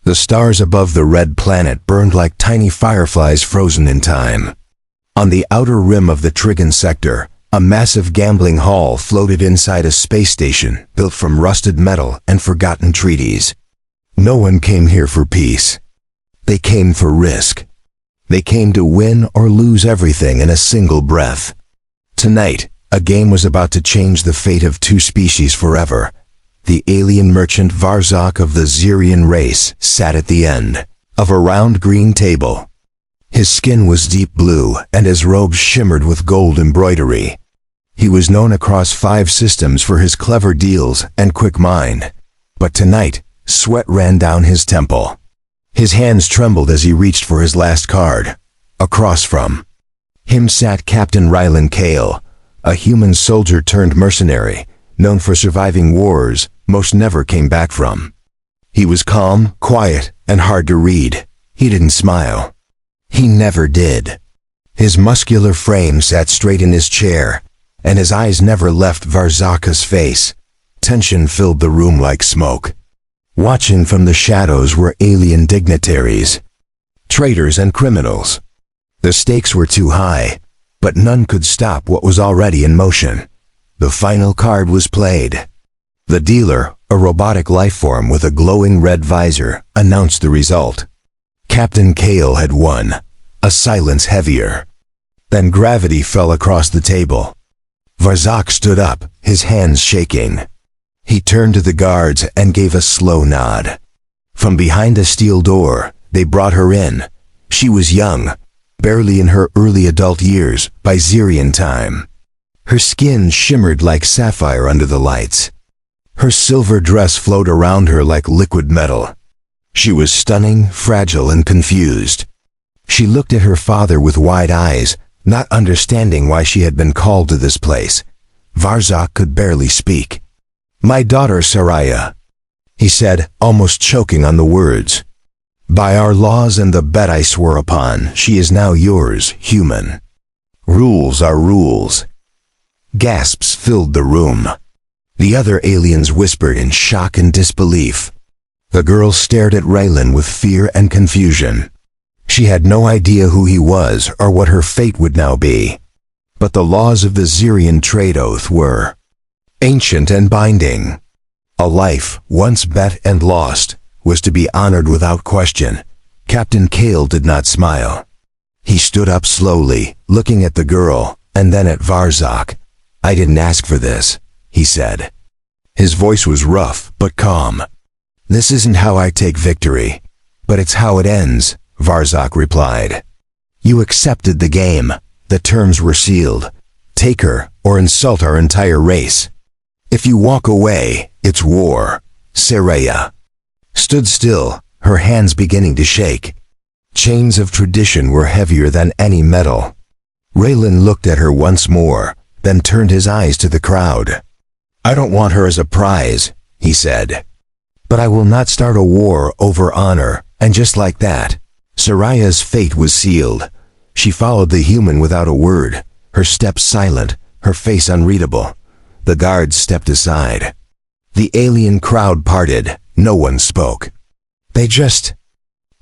The stars above the red planet burned like tiny fireflies frozen in time. On the outer rim of the Trigon sector, a massive gambling hall floated inside a space station built from rusted metal and forgotten treaties. No one came here for peace. They came for risk. They came to win or lose everything in a single breath. Tonight, a game was about to change the fate of two species forever. The alien merchant Varzak of the Xerian race sat at the end of a round green table. His skin was deep blue and his robes shimmered with gold embroidery. He was known across 5 systems for his clever deals and quick mind. But tonight, sweat ran down his temple. His hands trembled as he reached for his last card. Across from him sat Captain Rylan Kale, a human soldier turned mercenary, known for surviving wars most never came back from. He was calm, quiet, and hard to read. He didn't smile. He never did. His muscular frame sat straight in his chair, and his eyes never left Varzaka's face. Tension filled the room like smoke. Watching from the shadows were alien dignitaries, traitors and criminals. The stakes were too high, but none could stop what was already in motion. The final card was played. The dealer, a robotic lifeform with a glowing red visor, announced the result. Captain Kale had won. A silence heavier than gravity fell across the table. Varzak stood up, his hands shaking. He turned to the guards and gave a slow nod. From behind a steel door, they brought her in. She was young, barely in her early adult years by Xerian time. Her skin shimmered like sapphire under the lights. Her silver dress flowed around her like liquid metal. She was stunning, fragile, and confused. She looked at her father with wide eyes, not understanding why she had been called to this place. Varzak could barely speak. "My daughter Saraya," he said, almost choking on the words. "By our laws and the bet I swore upon, she is now yours, human. Rules are rules." Gasps filled the room. The other aliens whispered in shock and disbelief. The girl stared at Raylan with fear and confusion. She had no idea who he was or what her fate would now be. But the laws of the Xerian trade oath were ancient and binding. A life, once bet and lost, was to be honored without question. Captain Kale did not smile. He stood up slowly, looking at the girl, and then at Varzak. "I didn't ask for this," he said. His voice was rough but calm. "This isn't how I take victory, but it's how it ends," Varzak replied. "You accepted the game. The terms were sealed. Take her or insult our entire race. If you walk away, it's war." Saraya stood still, her hands beginning to shake. Chains of tradition were heavier than any metal. Raylan looked at her once more, then turned his eyes to the crowd. "I don't want her as a prize," he said. "But I will not start a war over honor," and just like that, Saraya's fate was sealed. She followed the human without a word, her steps silent, her face unreadable. The guards stepped aside. The alien crowd parted. No one spoke. They just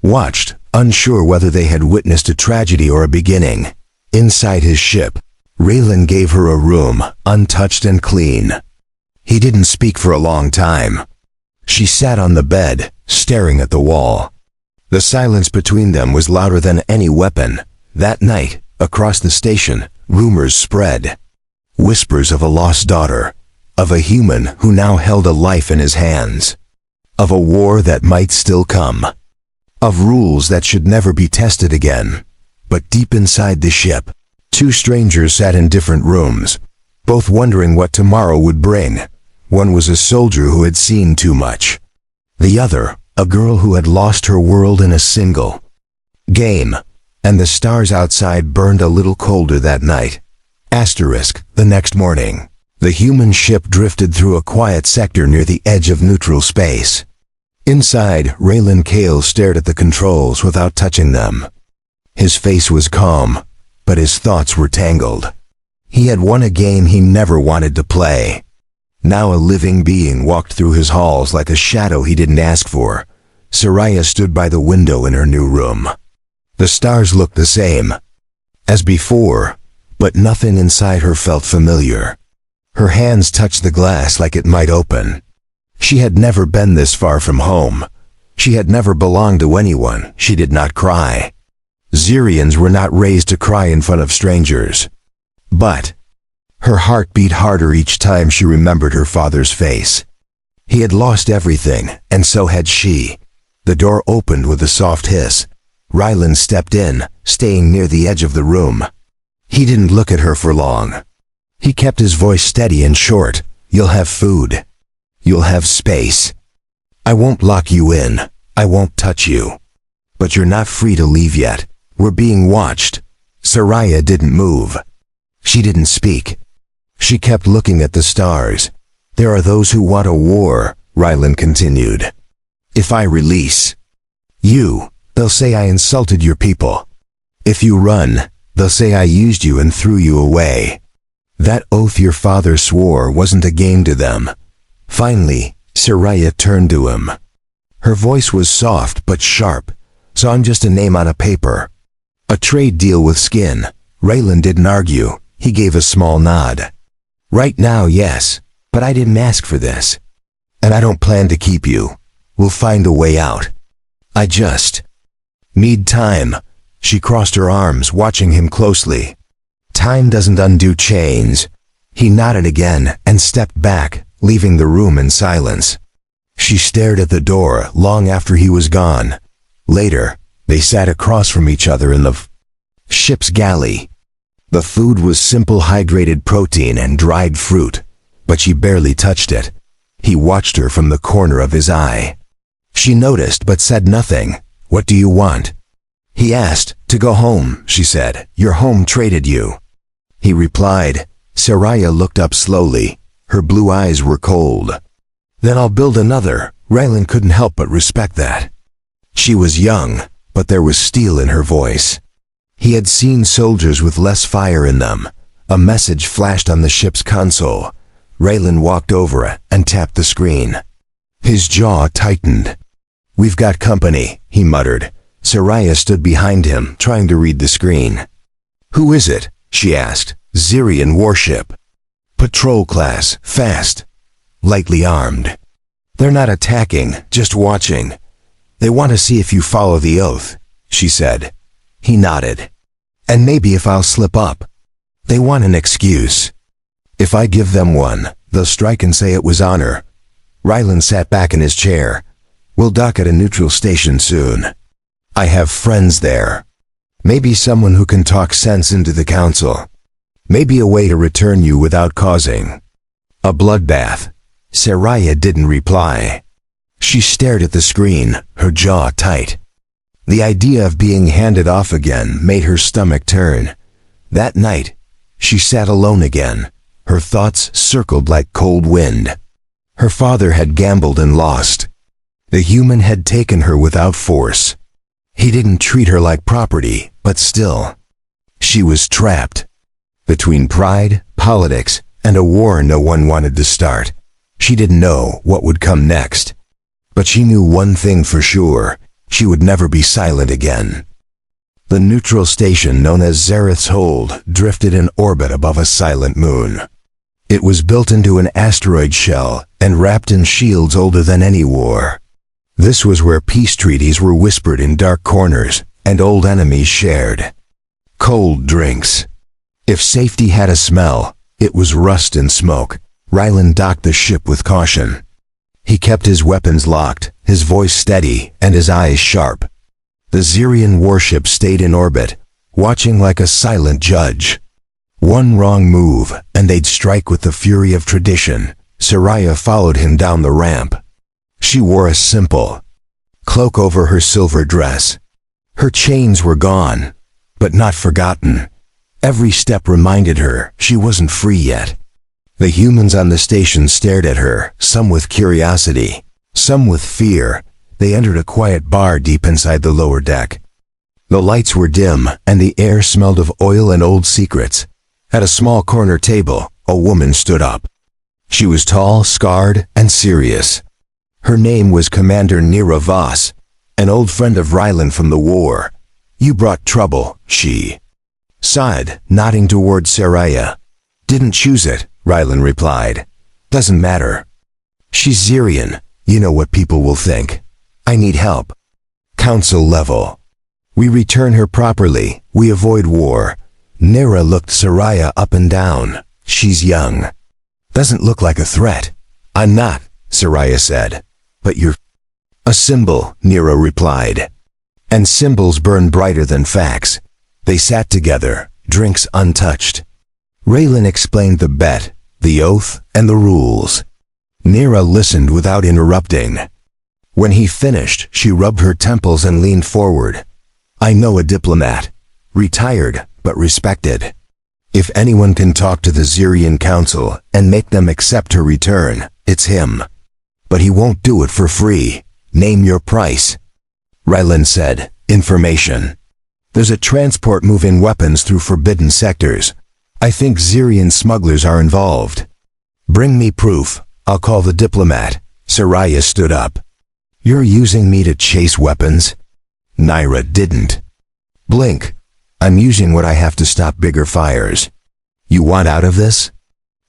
watched, unsure whether they had witnessed a tragedy or a beginning. Inside his ship, Raylan gave her a room, untouched and clean. He didn't speak for a long time. She sat on the bed, staring at the wall. The silence between them was louder than any weapon. That night, across the station, rumors spread. Whispers of a lost daughter, of a human who now held a life in his hands, of a war that might still come, of rules that should never be tested again. But deep inside the ship, two strangers sat in different rooms, both wondering what tomorrow would bring. One was a soldier who had seen too much. The other, a girl who had lost her world in a single game, and the stars outside burned a little colder that night. The next morning, the human ship drifted through a quiet sector near the edge of neutral space. Inside, Raylan Kale stared at the controls without touching them. His face was calm, but his thoughts were tangled. He had won a game he never wanted to play. Now a living being walked through his halls like a shadow he didn't ask for. Soraya stood by the window in her new room. The stars looked the same as before, but nothing inside her felt familiar. Her hands touched the glass like it might open. She had never been this far from home. She had never belonged to anyone. She did not cry. Xerians were not raised to cry in front of strangers. But her heart beat harder each time she remembered her father's face. He had lost everything, and so had she. The door opened with a soft hiss. Rylan stepped in, staying near the edge of the room. He didn't look at her for long. He kept his voice steady and short. You'll have food. You'll have space. I won't lock you in. I won't touch you. But you're not free to leave yet. We're being watched. Soraya didn't move. She didn't speak. She kept looking at the stars. There are those who want a war, Rylan continued. If I release you, they'll say I insulted your people. If you run, they'll say I used you and threw you away. That oath your father swore wasn't a game to them. Finally, Soraya turned to him. Her voice was soft but sharp. So I'm just a name on a paper. A trade deal with skin. Rylan didn't argue. He gave a small nod. Right now, yes, but I didn't ask for this. And I don't plan to keep you. We'll find a way out. I just need time. She crossed her arms, watching him closely. Time doesn't undo chains. He nodded again and stepped back, leaving the room in silence. She stared at the door long after he was gone. Later, they sat across from each other in the ship's galley. The food was simple hydrated protein and dried fruit, but she barely touched it. He watched her from the corner of his eye. She noticed but said nothing. What do you want? He asked. To go home, she said. Your home traded you. He replied. Soraya looked up slowly. Her blue eyes were cold. Then I'll build another. Rylan couldn't help but respect that. She was young, but there was steel in her voice. He had seen soldiers with less fire in them. A message flashed on the ship's console. Rylan walked over and tapped the screen. His jaw tightened. We've got company, he muttered. Soraya stood behind him, trying to read the screen. Who is it? She asked. Xerian warship. Patrol class, fast. Lightly armed. They're not attacking, just watching. They want to see if you follow the oath, she said. He nodded. And maybe if I'll slip up. They want an excuse. If I give them one, they'll strike and say it was honor. Rylan sat back in his chair. We'll dock at a neutral station soon. I have friends there. Maybe someone who can talk sense into the council. Maybe a way to return you without causing a bloodbath. Soraya didn't reply. She stared at the screen, her jaw tight. The idea of being handed off again made her stomach turn. That night, she sat alone again. Her thoughts circled like cold wind. Her father had gambled and lost. The human had taken her without force. He didn't treat her like property, but still. She was trapped. Between pride, politics, and a war no one wanted to start. She didn't know what would come next. But she knew one thing for sure. She would never be silent again. The neutral station known as Zareth's Hold drifted in orbit above a silent moon. It was built into an asteroid shell and wrapped in shields older than any war. This was where peace treaties were whispered in dark corners and old enemies shared cold drinks. If safety had a smell, it was rust and smoke. Rylan docked the ship with caution. He kept his weapons locked, his voice steady, and his eyes sharp. The Xerian warship stayed in orbit, watching like a silent judge. One wrong move, and they'd strike with the fury of tradition. Soraya followed him down the ramp. She wore a simple cloak over her silver dress. Her chains were gone, but not forgotten. Every step reminded her she wasn't free yet. The humans on the station stared at her, some with curiosity, some with fear. They entered a quiet bar deep inside the lower deck. The lights were dim, and the air smelled of oil and old secrets. At a small corner table, a woman stood up. She was tall, scarred, and serious. Her name was Commander Nira Voss, An old friend of Rylan from the war. You brought trouble, she sighed, nodding toward Saraya. Didn't choose it, Rylan replied. Doesn't matter. She's Xerian. You know what people will think. I need help. Council level. We return her properly. We avoid war. Nera looked Saraya up and down. She's young. Doesn't look like a threat. I'm not, Saraya said. But you're a symbol, Nera replied. And symbols burn brighter than facts. They sat together, drinks untouched. Raylan explained the bet, the oath, and the rules. Nera listened without interrupting. When he finished, she rubbed her temples and leaned forward. I know a diplomat. Retired, but respected. If anyone can talk to the Xerian Council and make them accept her return, it's him. But he won't do it for free. Name your price. Rylan said, information. There's a transport moving weapons through forbidden sectors. I think Xerian smugglers are involved. Bring me proof. I'll call the diplomat. Saraya stood up. You're using me to chase weapons? Naira didn't blink. I'm using what I have to stop bigger fires. You want out of this?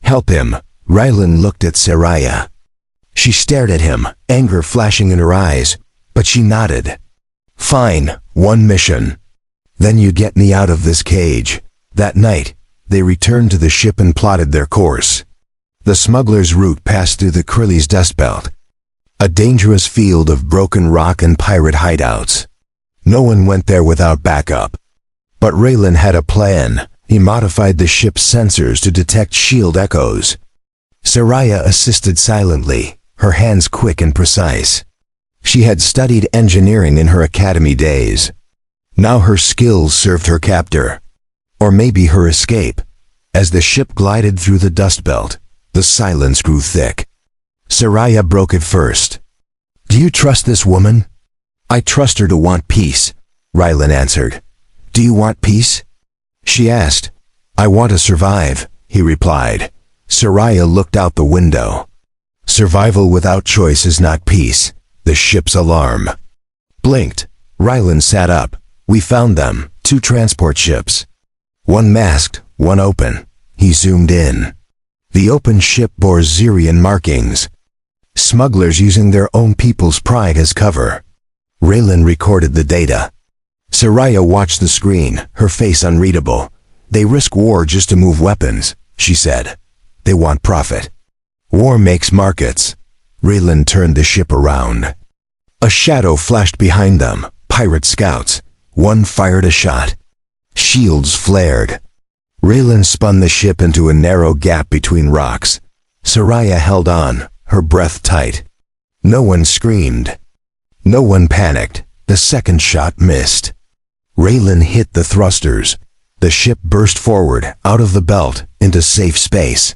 Help him. Rylan looked at Saraya. She stared at him, anger flashing in her eyes, but she nodded. Fine, one mission. Then you get me out of this cage. That night, they returned to the ship and plotted their course. The smuggler's route passed through the Krilli's dust belt, a dangerous field of broken rock and pirate hideouts. No one went there without backup. But Raylan had a plan. He modified the ship's sensors to detect shield echoes. Saraya assisted silently, her hands quick and precise. She had studied engineering in her academy days. Now her skills served her captor. Or maybe her escape. As the ship glided through the dust belt, the silence grew thick. Saraya broke it first. Do you trust this woman? I trust her to want peace, Rylan answered. Do you want peace? She asked. I want to survive, he replied. Saraya looked out the window. Survival without choice is not peace. The ship's alarm blinked. Rylan sat up. We found them, 2 transport ships. One masked, one open. He zoomed in. The open ship bore Xerian markings. Smugglers using their own people's pride as cover. Raylan recorded the data. Saraya watched the screen, her face unreadable. They risk war just to move weapons, she said. They want profit. War makes markets. Raylan turned the ship around. A shadow flashed behind them, pirate scouts. One fired a shot. Shields flared. Raylan spun the ship into a narrow gap between rocks. Saraya held on, her breath tight. No one screamed. No one panicked. The second shot missed. Raylan hit the thrusters. The ship burst forward, out of the belt, into safe space.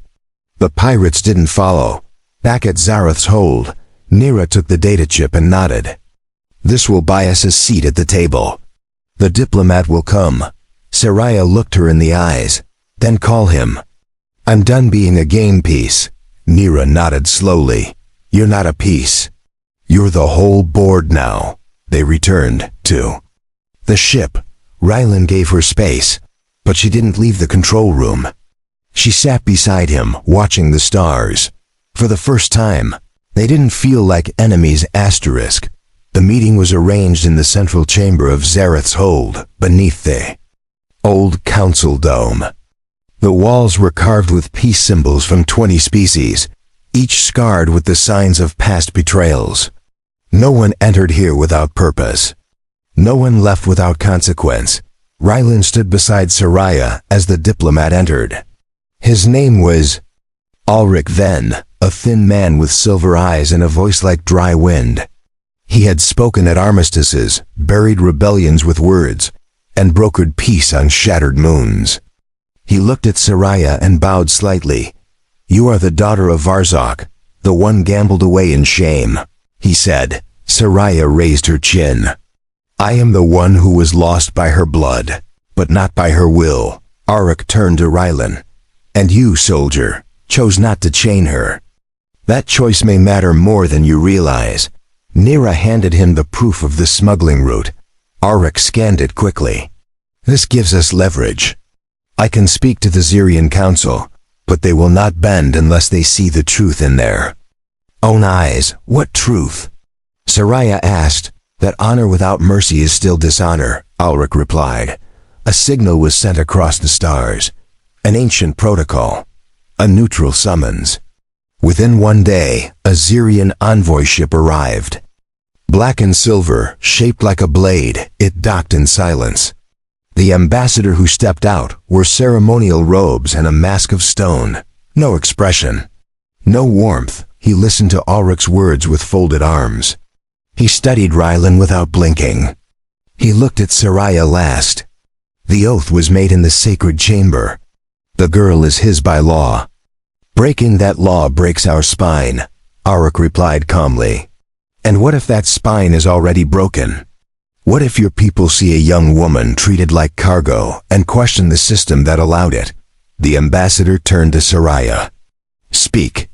The pirates didn't follow. Back at Zareth's hold, Nera took the data chip and nodded. This will buy us a seat at the table. The diplomat will come. Saraya looked her in the eyes. Then call him. I'm done being a game piece. Nera nodded slowly. You're not a piece. You're the whole board now. They returned to the ship. Rylan gave her space, but she didn't leave the control room. She sat beside him, watching the stars. For the first time, they didn't feel like enemies. The meeting was arranged in the central chamber of Zareth's hold, beneath the old council dome. The walls were carved with peace symbols from 20 species, each scarred with the signs of past betrayals. No one entered here without purpose. No one left without consequence. Rylan stood beside Saraya as the diplomat entered. His name was Ulrich Venn, a thin man with silver eyes and a voice like dry wind. He had spoken at armistices, buried rebellions with words, and brokered peace on shattered moons. He looked at Saraya and bowed slightly. You are the daughter of Varzok, the one gambled away in shame, he said. Saraya raised her chin. I am the one who was lost by her blood, but not by her will. Ulrich turned to Rylan. And you, soldier, chose not to chain her. That choice may matter more than you realize. Nira handed him the proof of the smuggling route. Arik scanned it quickly. This gives us leverage. I can speak to the Zirian Council, but they will not bend unless they see the truth in their own eyes. What truth? Saraya asked. That honor without mercy is still dishonor, Alrik replied. A signal was sent across the stars. An ancient protocol. A neutral summons. Within 1 day, a Zirian envoy ship arrived. Black and silver, shaped like a blade, it docked in silence. The ambassador who stepped out wore ceremonial robes and a mask of stone. No expression. No warmth. He listened to Ulrich's words with folded arms. He studied Rylan without blinking. He looked at Saraya last. The oath was made in the sacred chamber. The girl is his by law. Breaking that law breaks our spine, Ulrich replied calmly. And what if that spine is already broken? What if your people see a young woman treated like cargo and question the system that allowed it? The ambassador turned to Saraya. Speak.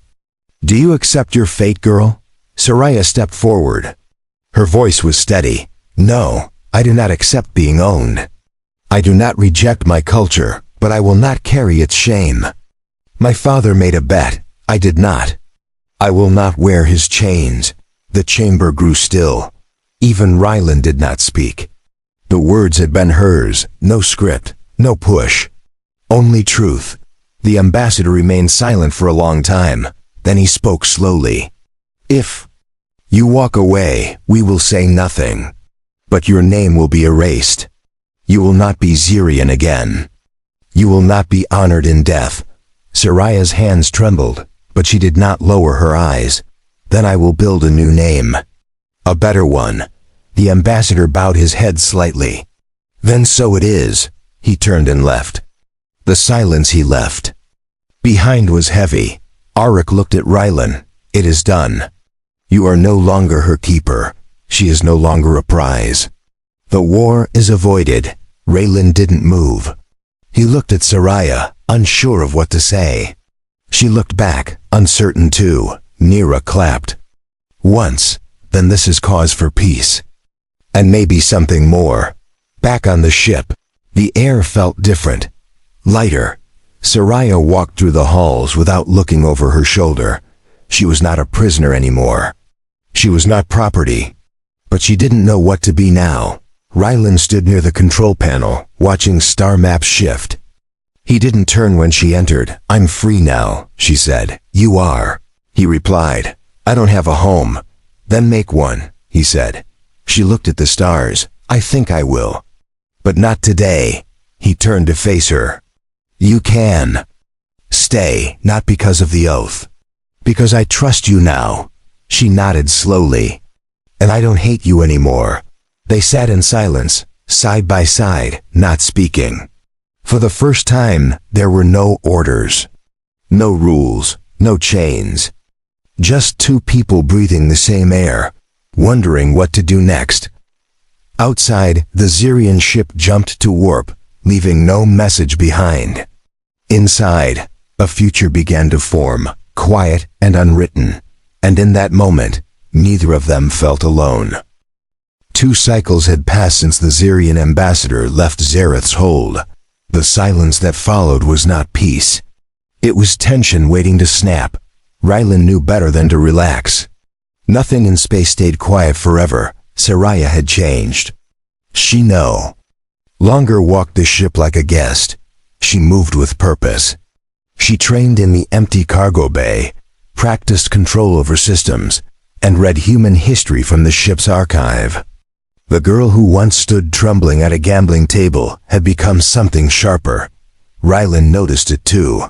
Do you accept your fate, girl? Saraya stepped forward. Her voice was steady. No, I do not accept being owned. I do not reject my culture, but I will not carry its shame. My father made a bet. I did not. I will not wear his chains. The chamber grew still. Even Rylan did not speak. The words had been hers, no script, no push. Only truth. The ambassador remained silent for a long time. Then he spoke slowly. If you walk away, we will say nothing. But your name will be erased. You will not be Zirian again. You will not be honored in death. Saraya's hands trembled, but she did not lower her eyes. Then I will build a new name. A better one. The ambassador bowed his head slightly. Then so it is. He turned and left. The silence he left behind was heavy. Ulrich looked at Rylan. It is done. You are no longer her keeper. She is no longer a prize. The war is avoided. Raylan didn't move. He looked at Saraya, unsure of what to say. She looked back, uncertain too. Nira clapped. Once, then this is cause for peace. And maybe something more. Back on the ship, the air felt different. Lighter. Saraya walked through the halls without looking over her shoulder. She was not a prisoner anymore. She was not property. But she didn't know what to be now. Rylan stood near the control panel, watching star maps shift. He didn't turn when she entered. I'm free now, she said. You are. He replied. I don't have a home. Then make one, he said. She looked at the stars. I think I will. But not today. He turned to face her. You can stay, not because of the oath. Because I trust you now. She nodded slowly. And I don't hate you anymore. They sat in silence, side by side, not speaking. For the first time, there were no orders. No rules, no chains. Just two people breathing the same air, wondering what to do next. Outside, the Zirian ship jumped to warp, leaving no message behind. Inside, a future began to form, quiet and unwritten. And in that moment, neither of them felt alone. 2 cycles had passed since the Zirian ambassador left Zareth's hold. The silence that followed was not peace. It was tension waiting to snap. Rylan knew better than to relax. Nothing in space stayed quiet forever. Saraya had changed. She no longer walked the ship like a guest. She moved with purpose. She trained in the empty cargo bay, practiced control over systems, and read human history from the ship's archive. The girl who once stood trembling at a gambling table had become something sharper. Rylan noticed it too.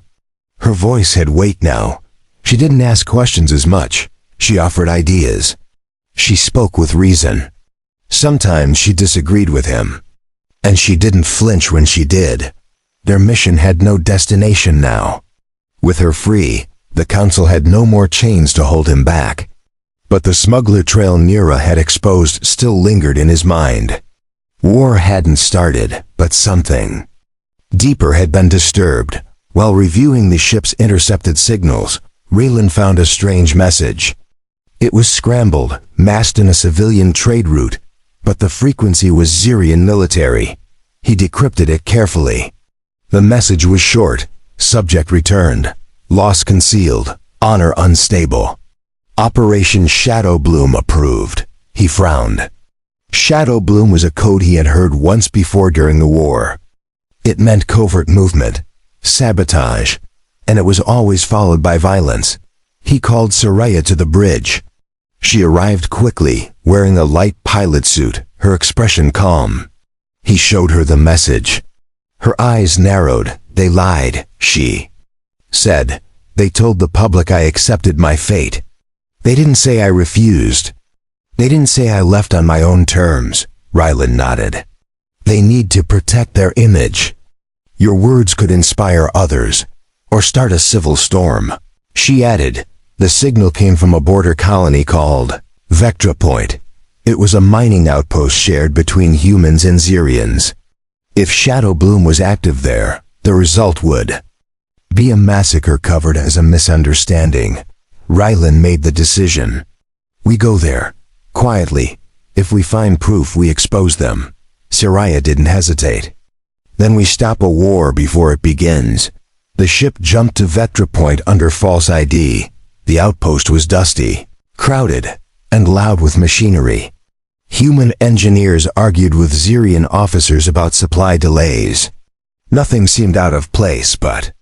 Her voice had weight now. She didn't ask questions as much. She offered ideas. She spoke with reason. Sometimes she disagreed with him. And she didn't flinch when she did. Their mission had no destination now. With her free, the council had no more chains to hold him back. But the smuggler trail Nira had exposed still lingered in his mind. War hadn't started, but something deeper had been disturbed. While reviewing the ship's intercepted signals, Raylan found a strange message. It was scrambled, masked in a civilian trade route, but the frequency was Xerian military. He decrypted it carefully. The message was short: subject returned, loss concealed, honor unstable. Operation Shadow Bloom approved. He frowned. Shadow Bloom was a code he had heard once before during the war. It meant covert movement, sabotage, and it was always followed by violence. He called Soraya to the bridge. She arrived quickly, wearing a light pilot suit, her expression calm. He showed her the message. Her eyes narrowed. They lied, she said. They told the public I accepted my fate. They didn't say I refused. They didn't say I left on my own terms. Rylan nodded. They need to protect their image. Your words could inspire others, or start a civil storm. She added. The signal came from a border colony called Vectra Point. It was a mining outpost shared between humans and Xerians. If Shadow Bloom was active there, the result would be a massacre covered as a misunderstanding. Rylan made the decision. We go there, quietly. If we find proof, we expose them. Soraya didn't hesitate. Then we stop a war before it begins. The ship jumped to Vectra Point under false ID. The outpost was dusty, crowded, and loud with machinery. Human engineers argued with Xerian officers about supply delays. Nothing seemed out of place, but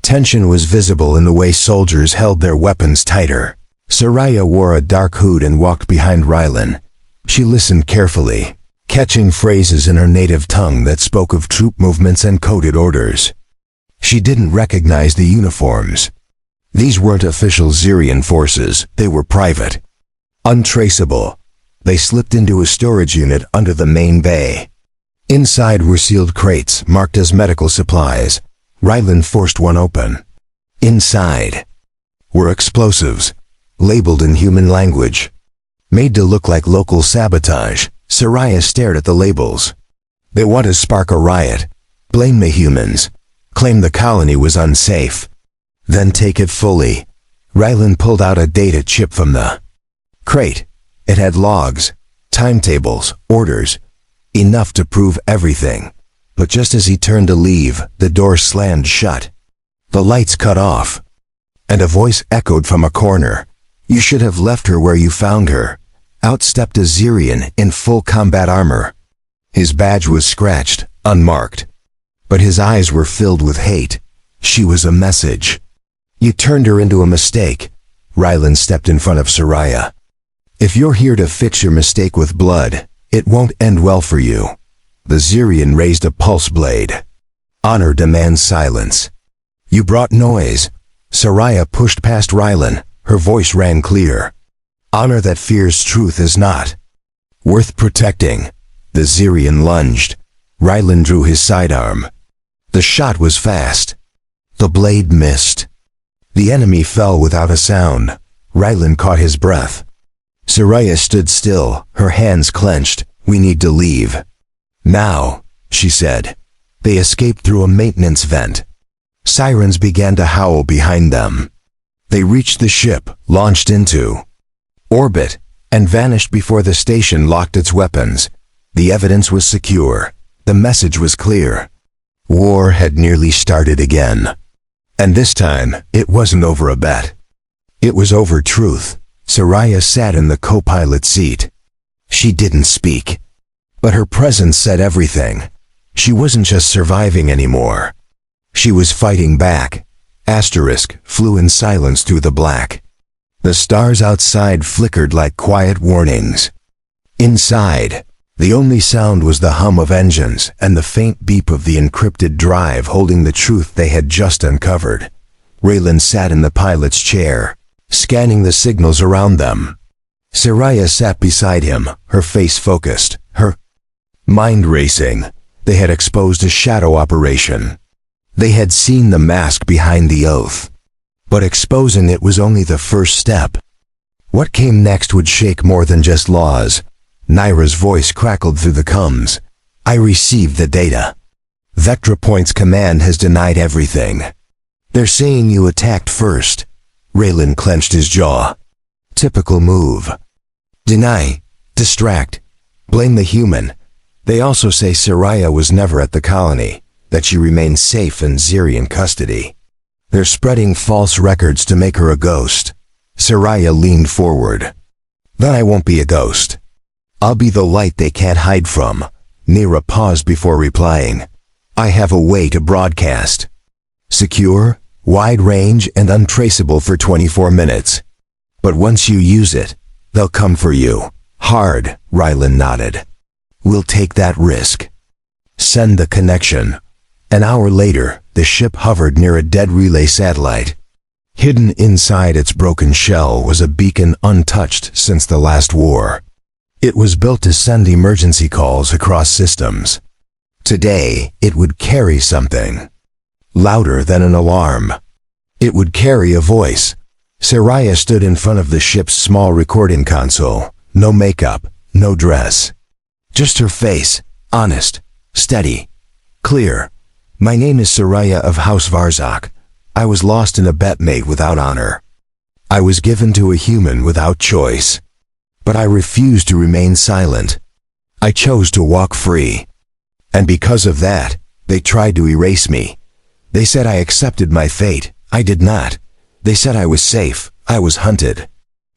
tension was visible in the way soldiers held their weapons tighter. Soraya wore a dark hood and walked behind Rylan. She listened carefully, catching phrases in her native tongue that spoke of troop movements and coded orders. She didn't recognize the uniforms. These weren't official Xerian forces, they were private. Untraceable. They slipped into a storage unit under the main bay. Inside were sealed crates marked as medical supplies. Rylan forced one open. Inside were explosives, labeled in human language. Made to look like local sabotage, Soraya stared at the labels. They want to spark a riot, blame the humans, claim the colony was unsafe. Then take it fully. Rylan pulled out a data chip from the crate. It had logs, timetables, orders, enough to prove everything. But just as he turned to leave, the door slammed shut. The lights cut off, and a voice echoed from a corner. You should have left her where you found her. Out stepped a Xerian in full combat armor. His badge was scratched, unmarked, but his eyes were filled with hate. She was a message. You turned her into a mistake. Rylan stepped in front of Soraya. If you're here to fix your mistake with blood, it won't end well for you. The Xerian raised a pulse blade. Honor demands silence. You brought noise. Soraya pushed past Rylan. Her voice rang clear. Honor that fears truth is not worth protecting. The Xerian lunged. Rylan drew his sidearm. The shot was fast. The blade missed. The enemy fell without a sound. Rylan caught his breath. Soraya stood still, her hands clenched. We need to leave. Now, she said. They escaped through a maintenance vent. Sirens began to howl behind them. They reached the ship, launched into orbit, and vanished before the station locked its weapons. The evidence was secure. The message was clear. War had nearly started again. And this time, it wasn't over a bet. It was over truth. Soraya sat in the co-pilot seat. She didn't speak, but her presence said everything. She wasn't just surviving anymore. She was fighting back. Asterisk flew in silence through the black. The stars outside flickered like quiet warnings. Inside, the only sound was the hum of engines and the faint beep of the encrypted drive holding the truth they had just uncovered. Raylan sat in the pilot's chair, scanning the signals around them. Soraya sat beside him, her face focused, her mind racing. They had exposed a shadow operation. They had seen the mask behind the oath. But exposing it was only the first step. What came next would shake more than just laws. Naira's voice crackled through the comms. I received the data. Vectra Point's command has denied everything. They're saying you attacked first. Raylan clenched his jaw. Typical move. Deny, distract, blame the human. They also say Saraya was never at the colony, that she remained safe in Zirian custody. They're spreading false records to make her a ghost. Saraya leaned forward. Then I won't be a ghost. I'll be the light they can't hide from. Nira paused before replying. I have a way to broadcast. Secure, wide range, and untraceable for 24 minutes. But once you use it, they'll come for you. Hard, Rylan nodded. We'll take that risk. Send the connection. An hour later, the ship hovered near a dead relay satellite. Hidden inside its broken shell was a beacon untouched since the last war. It was built to send emergency calls across systems. Today, it would carry something. Louder than an alarm. It would carry a voice. Saraya stood in front of the ship's small recording console. No makeup, no dress. Just her face, honest, steady, clear. My name is Saraya of House Varzak. I was lost in a bet made without honor. I was given to a human without choice. But I refused to remain silent. I chose to walk free. And because of that, they tried to erase me. They said I accepted my fate. I did not. They said I was safe. I was hunted.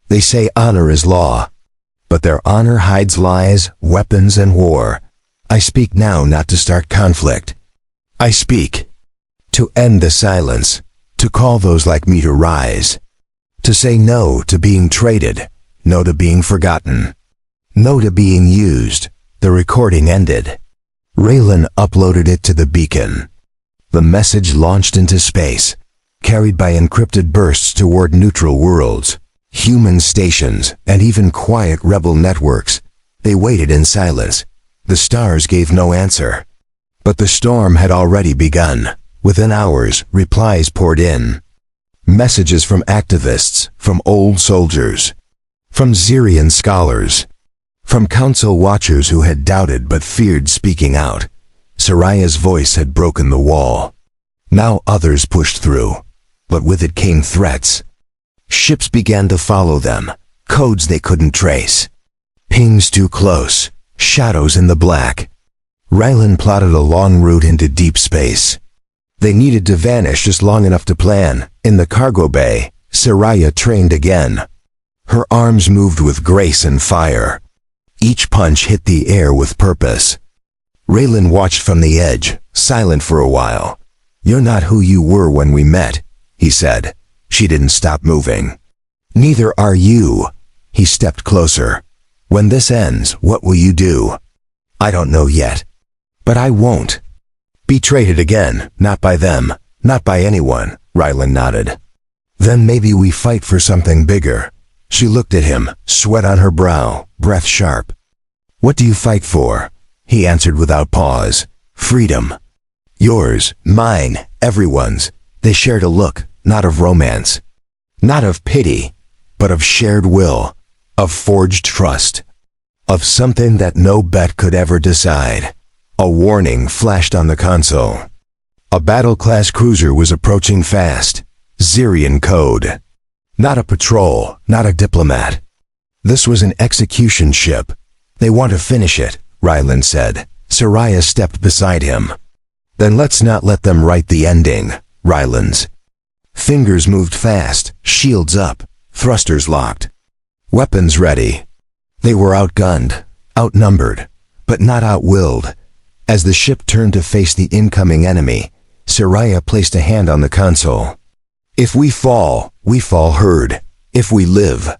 They say honor is law. But their honor hides lies, weapons, and war. I speak now not to start conflict. I speak to end the silence, to call those like me to rise, to say no to being traded, no to being forgotten, no to being used. The recording ended. Raylan uploaded it to the beacon. The message launched into space, carried by encrypted bursts toward neutral worlds, human stations, and even quiet rebel networks. They waited in silence. The stars gave no answer. But the storm had already begun. Within hours, replies poured in. Messages from activists, from old soldiers, from Zirian scholars, from council watchers who had doubted but feared speaking out. Saraya's voice had broken the wall. Now others pushed through, but with it came threats. Ships began to follow them, codes they couldn't trace. Pings too close, shadows in the black. Rylan plotted a long route into deep space. They needed to vanish just long enough to plan. In the cargo bay, Saraya trained again. Her arms moved with grace and fire. Each punch hit the air with purpose. Raylan watched from the edge, silent for a while. You're not who you were when we met, he said. She didn't stop moving. Neither are you. He stepped closer. When this ends, what will you do? I don't know yet. But I won't. Be traded again, not by them, not by anyone, Rylan nodded. Then maybe we fight for something bigger. She looked at him, sweat on her brow, breath sharp. What do you fight for? He answered without pause. Freedom. Yours, mine, everyone's. They shared a look, not of romance. Not of pity, but of shared will, of forged trust, of something that no bet could ever decide. A warning flashed on the console. A battle-class cruiser was approaching fast. Zirian code. Not a patrol, not a diplomat. This was an execution ship. They want to finish it, Rylan said. Saraya stepped beside him. Then let's not let them write the ending, Rylan's. Fingers moved fast, shields up, thrusters locked. Weapons ready. They were outgunned, outnumbered, but not outwilled. As the ship turned to face the incoming enemy, Saraya placed a hand on the console. If we fall heard. If we live,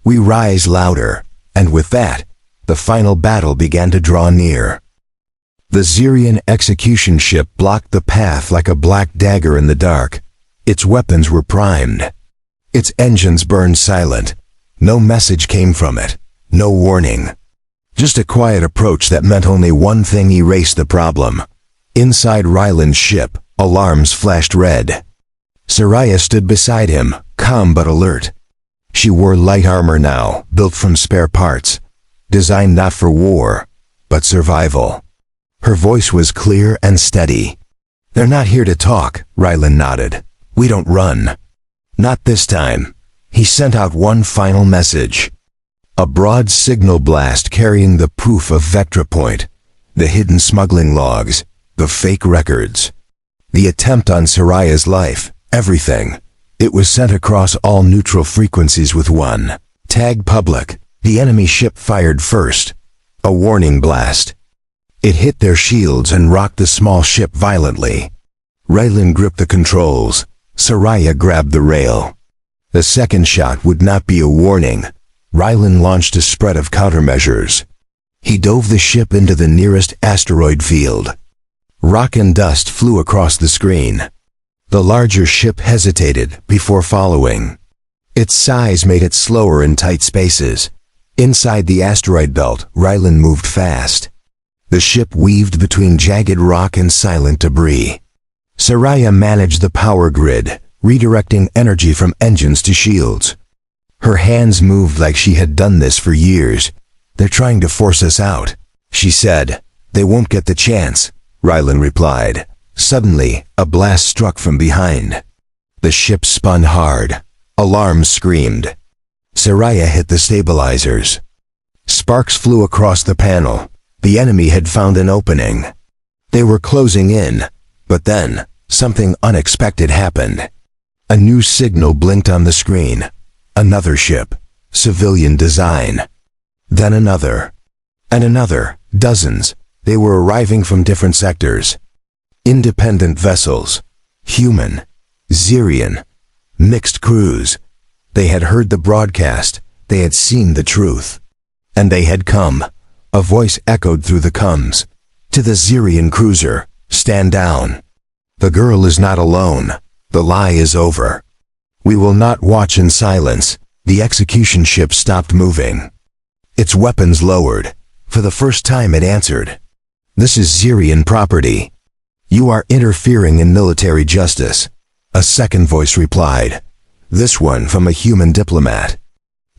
we rise louder. And with that, the final battle began to draw near. The Zirian execution ship blocked the path like a black dagger in the dark. Its weapons were primed. Its engines burned silent. No message came from it. No warning. Just a quiet approach that meant only one thing: erase the problem. Inside Ryland's ship, alarms flashed red. Saraya stood beside him, calm but alert. She wore light armor now, built from spare parts, designed not for war, but survival. Her voice was clear and steady. They're not here to talk, Ryland nodded. We don't run. Not this time. He sent out one final message. A broad signal blast carrying the proof of Vectra Point, the hidden smuggling logs, the fake records. The attempt on Soraya's life, everything. It was sent across all neutral frequencies with one. Tag public. The enemy ship fired first. A warning blast. It hit their shields and rocked the small ship violently. Raylan gripped the controls. Soraya grabbed the rail. The second shot would not be a warning. Raylan launched a spread of countermeasures. He dove the ship into the nearest asteroid field. Rock and dust flew across the screen. The larger ship hesitated before following. Its size made it slower in tight spaces. Inside the asteroid belt, Raylan moved fast. The ship weaved between jagged rock and silent debris. Soraya managed the power grid, redirecting energy from engines to shields. Her hands moved like she had done this for years. "They're trying to force us out," she said. "They won't get the chance," Raylan replied. Suddenly, a blast struck from behind. The ship spun hard. Alarms screamed. Soraya hit the stabilizers. Sparks flew across the panel. The enemy had found an opening. They were closing in, but then, something unexpected happened. A new signal blinked on the screen. Another ship, civilian design. Then another. And another, dozens. They were arriving from different sectors. Independent vessels. Human. Xerian. Mixed crews. They had heard the broadcast. They had seen the truth. And they had come. A voice echoed through the comms. "To the Xerian cruiser, stand down. The girl is not alone. The lie is over. We will not watch in silence." The execution ship stopped moving. Its weapons lowered. For the first time it answered. "This is Xerian property. You are interfering in military justice." A second voice replied. This one from a human diplomat.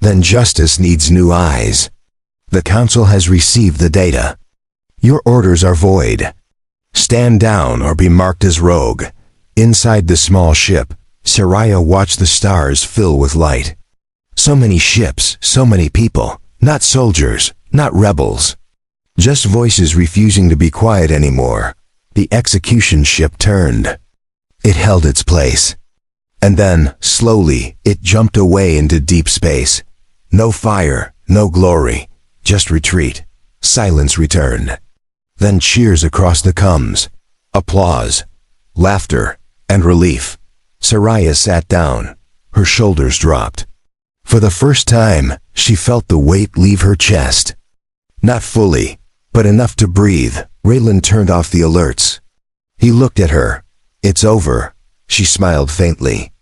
"Then justice needs new eyes. The Council has received the data. Your orders are void. Stand down or be marked as rogue." Inside the small ship, Soraya watched the stars fill with light. So many ships, so many people. Not soldiers, not rebels. Just voices refusing to be quiet anymore. The execution ship turned. It held its place. And then, slowly, it jumped away into deep space. No fire, no glory, just retreat. Silence returned. Then cheers across the comms. Applause, laughter, and relief. Soraya sat down. Her shoulders dropped. For the first time, she felt the weight leave her chest. Not fully, but enough to breathe. Raylan turned off the alerts. He looked at her. "It's over." She smiled faintly.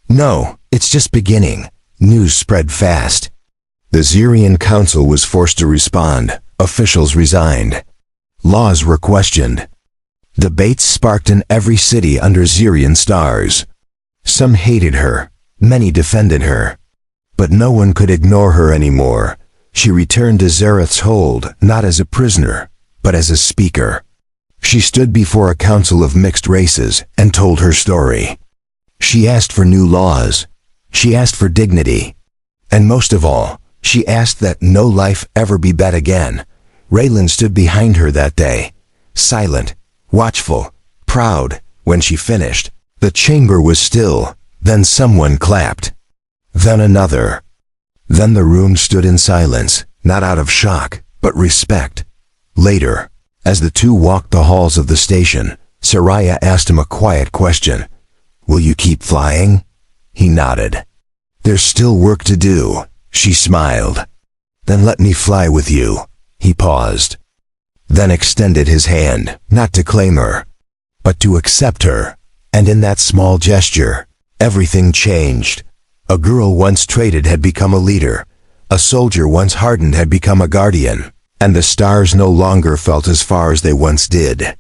"No, it's just beginning." News spread fast. The Xerian Council was forced to respond. Officials resigned. Laws were questioned. Debates sparked in every city under Xerian stars. Some hated her. Many defended her. But no one could ignore her anymore. She returned to Zareth's hold, not as a prisoner, but as a speaker. She stood before a council of mixed races and told her story. She asked for new laws. She asked for dignity. And most of all, she asked that no life ever be bet again. Raylan stood behind her that day, silent, watchful, proud. When she finished, the chamber was still. Then someone clapped. Then another. Then the room stood in silence, not out of shock, but respect. Later, as the two walked the halls of the station, Soraya asked him a quiet question. "Will you keep flying?" He nodded. "There's still work to do," she smiled. "Then let me fly with you." He paused. Then extended his hand, not to claim her, but to accept her. And in that small gesture, everything changed. A girl once traded had become a leader. A soldier once hardened had become a guardian. And the stars no longer felt as far as they once did.